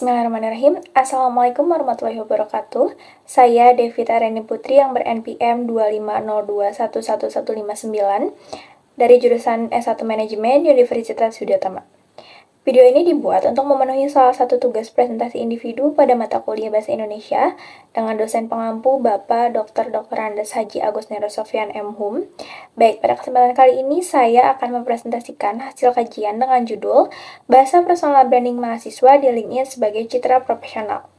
Bismillahirrahmanirrahim. Assalamualaikum warahmatullahi wabarakatuh. Saya Devita Reni Putri yang ber-NPM 250211159 dari jurusan S1 Manajemen Universitas Sudiatama. Video ini dibuat untuk memenuhi salah satu tugas presentasi individu pada mata kuliah Bahasa Indonesia dengan dosen pengampu Bapak Dr. Andes Haji Agus Nero Sofyan M.Hum. Baik, pada kesempatan kali ini saya akan mempresentasikan hasil kajian dengan judul Bahasa Personal Branding Mahasiswa di LinkedIn sebagai Citra Profesional.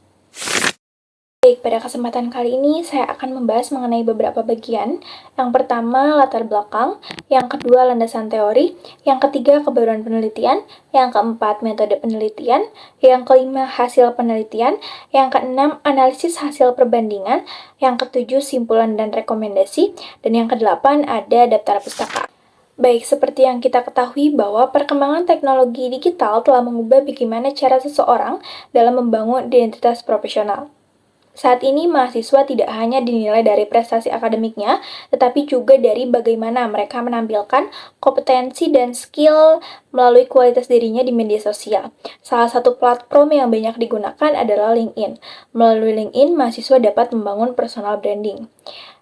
Baik, pada kesempatan kali ini saya akan membahas mengenai beberapa bagian. Yang pertama, latar belakang. Yang kedua, landasan teori. Yang ketiga, kebaruan penelitian. Yang keempat, metode penelitian. Yang kelima, hasil penelitian. Yang keenam, analisis hasil perbandingan. Yang ketujuh, simpulan dan rekomendasi. Dan yang kedelapan, ada daftar pustaka. Baik, seperti yang kita ketahui bahwa perkembangan teknologi digital telah mengubah bagaimana cara seseorang dalam membangun identitas profesional. Saat ini, mahasiswa tidak hanya dinilai dari prestasi akademiknya, tetapi juga dari bagaimana mereka menampilkan kompetensi dan skill melalui kualitas dirinya di media sosial. Salah satu platform yang banyak digunakan adalah LinkedIn. Melalui LinkedIn, mahasiswa dapat membangun personal branding.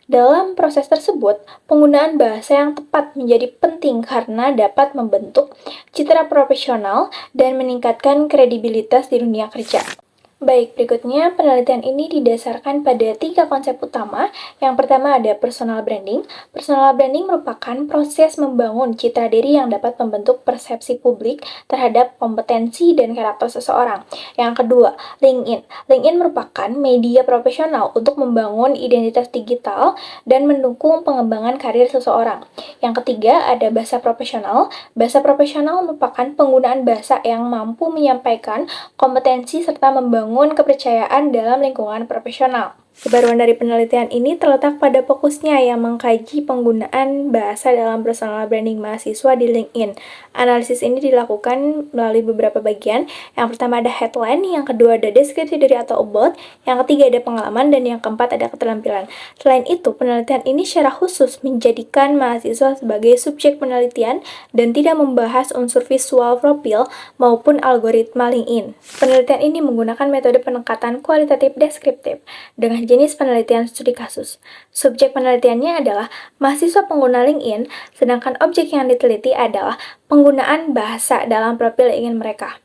Dalam proses tersebut, penggunaan bahasa yang tepat menjadi penting karena dapat membentuk citra profesional dan meningkatkan kredibilitas di dunia kerja. Baik, berikutnya penelitian ini didasarkan pada 3 konsep utama. Yang pertama ada personal branding. Personal branding merupakan proses membangun citra diri yang dapat membentuk persepsi publik terhadap kompetensi dan karakter seseorang. Yang kedua, LinkedIn. LinkedIn merupakan media profesional untuk membangun identitas digital dan mendukung pengembangan karir seseorang. Yang ketiga, ada bahasa profesional. Bahasa profesional merupakan penggunaan bahasa yang mampu menyampaikan kompetensi serta membangun kepercayaan dalam lingkungan profesional. Kebaruan dari penelitian ini terletak pada fokusnya yang mengkaji penggunaan bahasa dalam personal branding mahasiswa di LinkedIn. Analisis ini dilakukan melalui beberapa bagian. Yang pertama ada headline, yang kedua ada deskripsi dari atau about, yang ketiga ada pengalaman, dan yang keempat ada keterampilan. Selain itu, penelitian ini secara khusus menjadikan mahasiswa sebagai subjek penelitian dan tidak membahas unsur visual profil maupun algoritma LinkedIn. Penelitian ini menggunakan metode pendekatan kualitatif deskriptif dengan jenis penelitian studi kasus. Subjek penelitiannya adalah mahasiswa pengguna LinkedIn, sedangkan objek yang diteliti adalah penggunaan bahasa dalam profil LinkedIn mereka.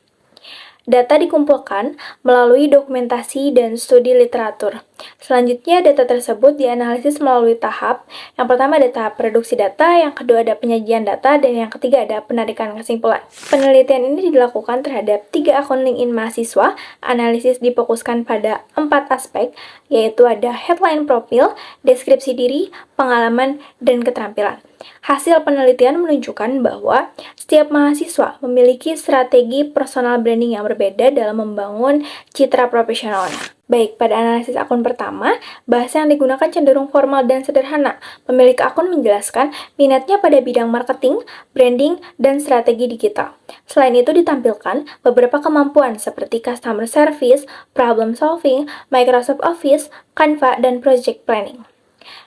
Data dikumpulkan melalui dokumentasi dan studi literatur. Selanjutnya, data tersebut dianalisis melalui tahap. Yang pertama ada tahap produksi data, yang kedua ada penyajian data, dan yang ketiga ada penarikan kesimpulan. Penelitian ini dilakukan terhadap 3 akun LinkedIn mahasiswa. Analisis difokuskan pada 4 aspek, yaitu ada headline profil, deskripsi diri, pengalaman, dan keterampilan. Hasil penelitian menunjukkan bahwa setiap mahasiswa memiliki strategi personal branding yang berbeda dalam membangun citra profesionalnya. Baik, pada analisis akun pertama, bahasa yang digunakan cenderung formal dan sederhana. Pemilik akun menjelaskan minatnya pada bidang marketing, branding, dan strategi digital. Selain itu ditampilkan beberapa kemampuan seperti customer service, problem solving, Microsoft Office, Canva, dan project planning.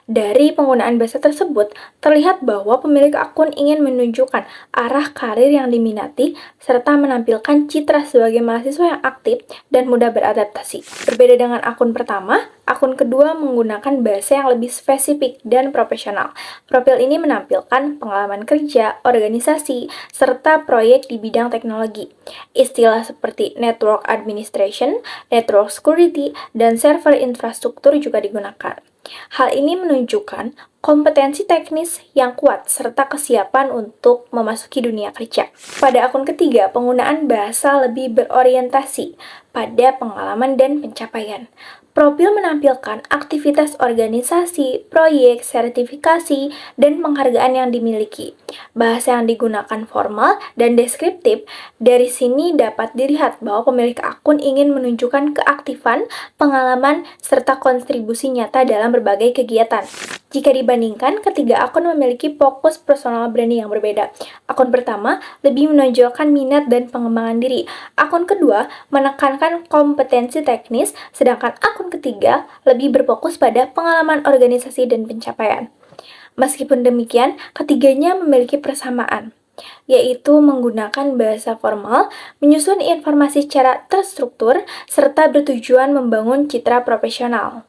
Dari penggunaan bahasa tersebut, terlihat bahwa pemilik akun ingin menunjukkan arah karir yang diminati serta menampilkan citra sebagai mahasiswa yang aktif dan mudah beradaptasi. Berbeda dengan akun pertama, akun kedua menggunakan bahasa yang lebih spesifik dan profesional. Profil ini menampilkan pengalaman kerja, organisasi, serta proyek di bidang teknologi. Istilah seperti network administration, network security, dan server infrastruktur juga digunakan. Hal ini menunjukkan kompetensi teknis yang kuat serta kesiapan untuk memasuki dunia kerja. Pada akun ketiga, penggunaan bahasa lebih berorientasi pada pengalaman dan pencapaian. Profil menampilkan aktivitas organisasi, proyek, sertifikasi, dan penghargaan yang dimiliki. Bahasa yang digunakan formal dan deskriptif. Dari sini dapat dilihat bahwa pemilik akun ingin menunjukkan keaktifan, pengalaman, serta kontribusi nyata dalam berbagai kegiatan. Jika dibandingkan, ketiga akun memiliki fokus personal branding yang berbeda. Akun pertama lebih menonjolkan minat dan pengembangan diri. Akun kedua menekankan kompetensi teknis, sedangkan akun ketiga lebih berfokus pada pengalaman organisasi dan pencapaian. Meskipun demikian, ketiganya memiliki persamaan. yaitu menggunakan bahasa formal, menyusun informasi secara terstruktur, serta bertujuan membangun citra profesional.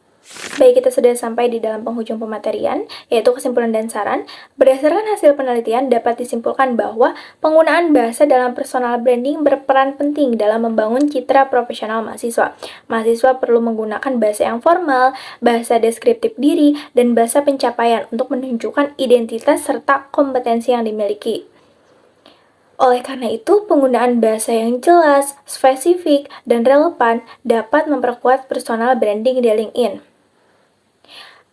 Baik, kita sudah sampai di dalam penghujung pematerian, yaitu kesimpulan dan saran. Berdasarkan hasil penelitian, dapat disimpulkan bahwa penggunaan bahasa dalam personal branding berperan penting dalam membangun citra profesional mahasiswa. Mahasiswa perlu menggunakan bahasa yang formal, bahasa deskriptif diri, dan bahasa pencapaian untuk menunjukkan identitas serta kompetensi yang dimiliki. Oleh karena itu, penggunaan bahasa yang jelas, spesifik, dan relevan dapat memperkuat personal branding di LinkedIn.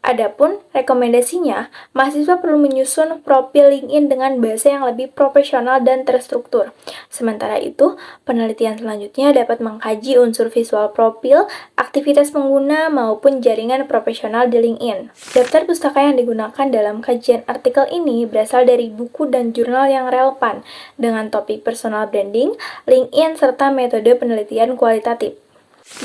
Adapun rekomendasinya, mahasiswa perlu menyusun profil LinkedIn dengan bahasa yang lebih profesional dan terstruktur. Sementara itu, penelitian selanjutnya dapat mengkaji unsur visual profil, aktivitas pengguna, maupun jaringan profesional di LinkedIn. Daftar pustaka yang digunakan dalam kajian artikel ini berasal dari buku dan jurnal yang relevan dengan topik personal branding, LinkedIn, serta metode penelitian kualitatif.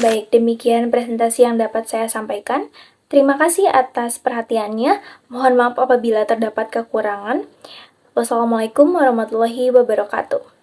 Baik, demikian presentasi yang dapat saya sampaikan. Terima kasih atas perhatiannya. Mohon maaf apabila terdapat kekurangan. Wassalamualaikum warahmatullahi wabarakatuh.